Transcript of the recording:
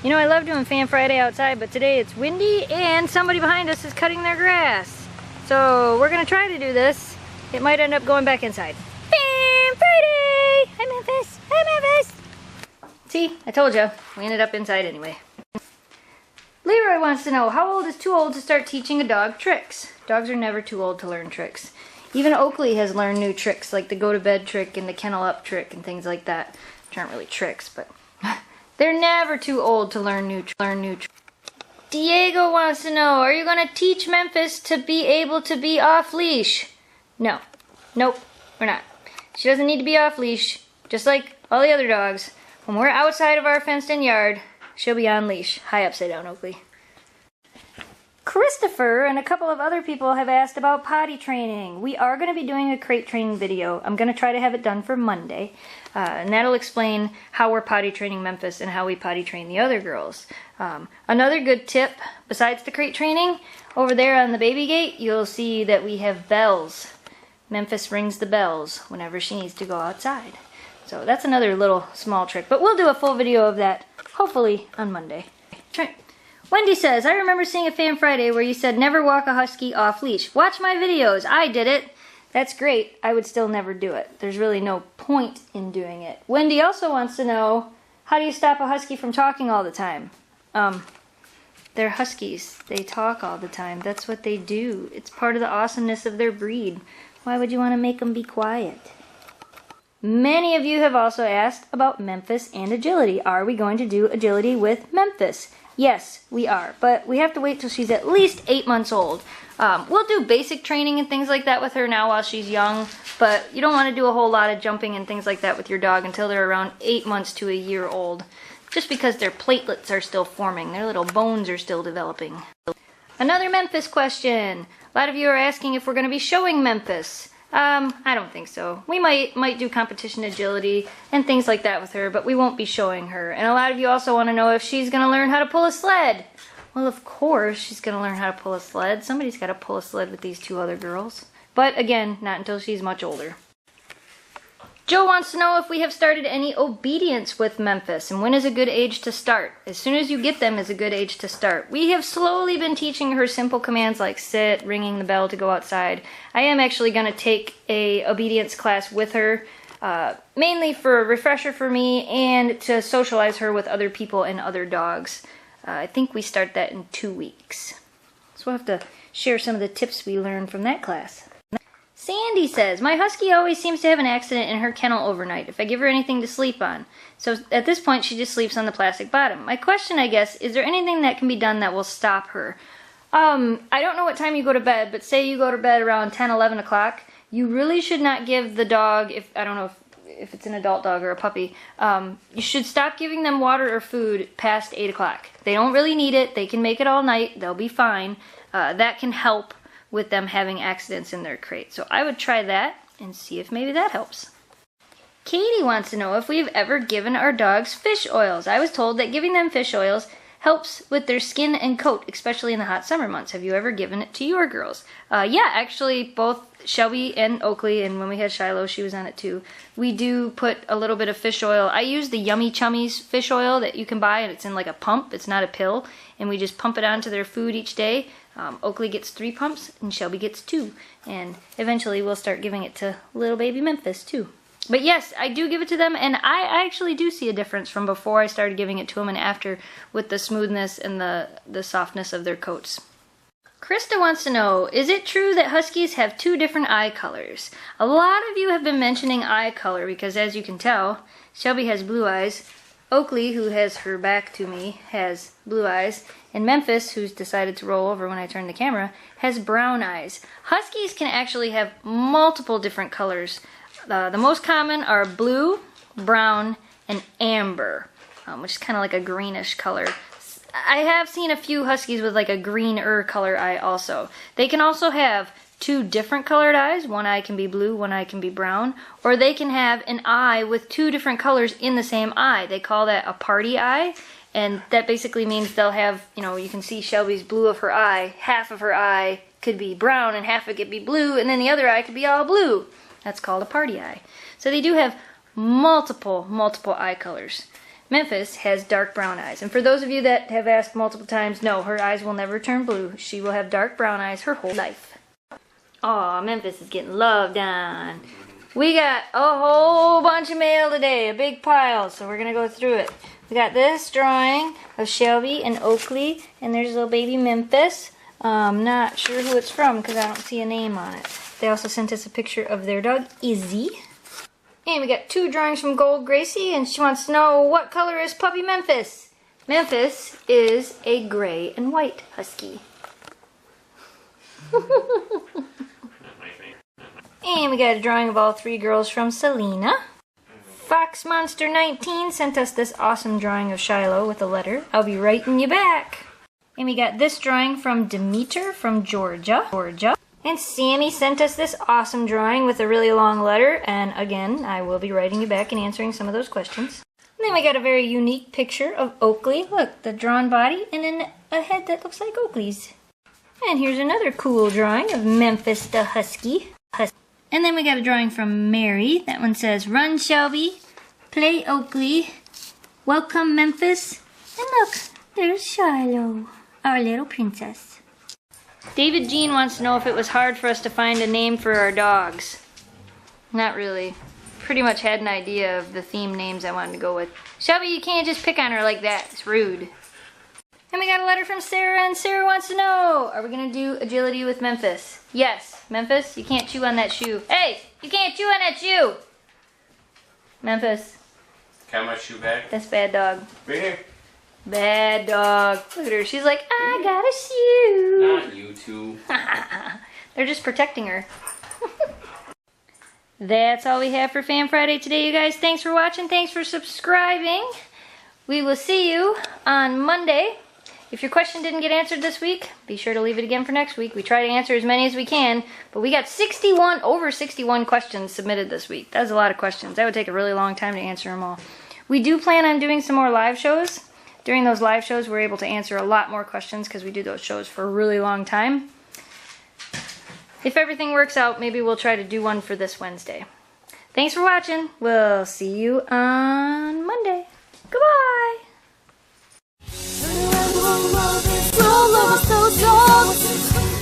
You know, I love doing Fan Friday outside, but today it's windy and somebody behind us is cutting their grass. So we're gonna try to do this. It might end up going back inside. Fan Friday! Hi Memphis! Hi Memphis! See, I told you. We ended up inside anyway. Leroy wants to know, how old is too old to start teaching a dog tricks? Dogs are never too old to learn tricks. Even Oakley has learned new tricks, like the go to bed trick and the kennel up trick and things like that. Which aren't really tricks, but they're never too old to learn new tricks. Diego wants to know, are you going to teach Memphis to be able to be off leash? No. Nope, we're not. She doesn't need to be off leash, just like all the other dogs. When we're outside of our fenced in yard, she'll be on leash. Hi, upside down, Oakley. Christopher and a couple of other people have asked about potty training. We are going to be doing a crate training video. I'm going to try to have it done for Monday. And that'll explain how we're potty training Memphis and how we potty train the other girls. Another good tip, besides the crate training, over there on the baby gate, you'll see that we have bells. Memphis rings the bells whenever she needs to go outside. So that's another little small trick. But we'll do a full video of that, hopefully, on Monday. Wendy says, I remember seeing a Fan Friday where you said never walk a husky off leash. Watch my videos. I did it. That's great. I would still never do it. There's really no point in doing it. Wendy also wants to know, how do you stop a husky from talking all the time? They're huskies. They talk all the time. That's what they do. It's part of the awesomeness of their breed. Why would you want to make them be quiet? Many of you have also asked about Memphis and agility. Are we going to do agility with Memphis? Yes, we are, but we have to wait till she's at least 8 months old. We'll do basic training and things like that with her now while she's young, but you don't want to do a whole lot of jumping and things like that with your dog until they're around 8 months to a year old, just because their platelets are still forming, their little bones are still developing. Another Memphis question. A lot of you are asking if we're going to be showing Memphis. I don't think so. We might do competition agility and things like that with her, but we won't be showing her. And a lot of you also want to know if she's going to learn how to pull a sled. Well, of course she's going to learn how to pull a sled. Somebody's got to pull a sled with these two other girls. But again, not until she's much older. Joe wants to know if we have started any obedience with Memphis and when is a good age to start. As soon as you get them is a good age to start. We have slowly been teaching her simple commands like sit, ringing the bell to go outside. I am actually going to take a obedience class with her, mainly for a refresher for me and to socialize her with other people and other dogs. I think we start that in 2 weeks. So we'll have to share some of the tips we learned from that class. Sandy says, my husky always seems to have an accident in her kennel overnight if I give her anything to sleep on. So at this point she just sleeps on the plastic bottom. My question, I guess, is there anything that can be done that will stop her? I don't know what time you go to bed, but say you go to bed around 10, 11 o'clock, you really should not give the dog, I don't know if it's an adult dog or a puppy, you should stop giving them water or food past 8 o'clock. They don't really need it. They can make it all night. They'll be fine. That can help with them having accidents in their crate. So I would try that and see if maybe that helps. Katie wants to know if we've ever given our dogs fish oils. I was told that giving them fish oils helps with their skin and coat, especially in the hot summer months. Have you ever given it to your girls? Yeah, actually both Shelby and Oakley, and when we had Shiloh, she was on it too. We do put a little bit of fish oil. I use the Yummy Chummies fish oil that you can buy, and it's in like a pump. It's not a pill, and we just pump it onto their food each day. Oakley gets 3 pumps, and Shelby gets 2. And eventually we'll start giving it to little baby Memphis too. But yes, I do give it to them, and I actually do see a difference from before I started giving it to them and after with the smoothness and the softness of their coats. Krista wants to know, is it true that Huskies have 2 different eye colors? A lot of you have been mentioning eye color because, as you can tell, Shelby has blue eyes, Oakley, who has her back to me, has blue eyes, and Memphis, who's decided to roll over when I turn the camera, has brown eyes. Huskies can actually have multiple different colors. The most common are blue, brown, and amber, which is kind of like a greenish color. I have seen a few Huskies with like a greener color eye also. They can also have 2 different colored eyes. One eye can be blue, one eye can be brown. Or they can have an eye with 2 different colors in the same eye. They call that a party eye. And that basically means they'll have, you can see Shelby's blue of her eye. Half of her eye could be brown and half of it could be blue. And then the other eye could be all blue. That's called a party eye. So they do have multiple eye colors. Memphis has dark brown eyes. And for those of you that have asked multiple times, no, her eyes will never turn blue. She will have dark brown eyes her whole life. Aw, Memphis is getting loved on. We got a whole bunch of mail today, a big pile, so we're going to go through it. We got this drawing of Shelby and Oakley, and there's little baby Memphis. Not sure who it's from because I don't see a name on it. They also sent us a picture of their dog, Izzy. And we got 2 drawings from Gold Gracie, and she wants to know what color is puppy Memphis. Memphis is a gray and white husky. And we got a drawing of all 3 girls from Selena. Fox Monster 19 sent us this awesome drawing of Shiloh with a letter. I'll be writing you back. And we got this drawing from Demeter from Georgia. And Sammy sent us this awesome drawing with a really long letter. And again, I will be writing you back and answering some of those questions. And then we got a very unique picture of Oakley. Look, the drawn body and then a head that looks like Oakley's. And here's another cool drawing of Memphis the Husky. And then we got a drawing from Mary. That one says, run Shelby, play Oakley, welcome Memphis. And look, there's Shiloh, our little princess. David Jean wants to know if it was hard for us to find a name for our dogs. Not really. Pretty much had an idea of the theme names I wanted to go with. Shelby, you can't just pick on her like that. It's rude. And we got a letter from Sarah, and Sarah wants to know, are we going to do agility with Memphis? Yes. Memphis, you can't chew on that shoe. Hey, you can't chew on that shoe. Memphis. Got my shoe back? That's bad dog. Right here. Bad dog. Look at her. She's like, I got a shoe. Not you two. They're just protecting her. That's all we have for Fan Friday today, you guys. Thanks for watching. Thanks for subscribing. We will see you on Monday. If your question didn't get answered this week, be sure to leave it again for next week. We try to answer as many as we can, but we got over 61 questions submitted this week. That's a lot of questions. That would take a really long time to answer them all. We do plan on doing some more live shows. During those live shows, we're able to answer a lot more questions because we do those shows for a really long time. If everything works out, maybe we'll try to do one for this Wednesday. Thanks for watching. We'll see you on Monday. Goodbye. Roll over, so long.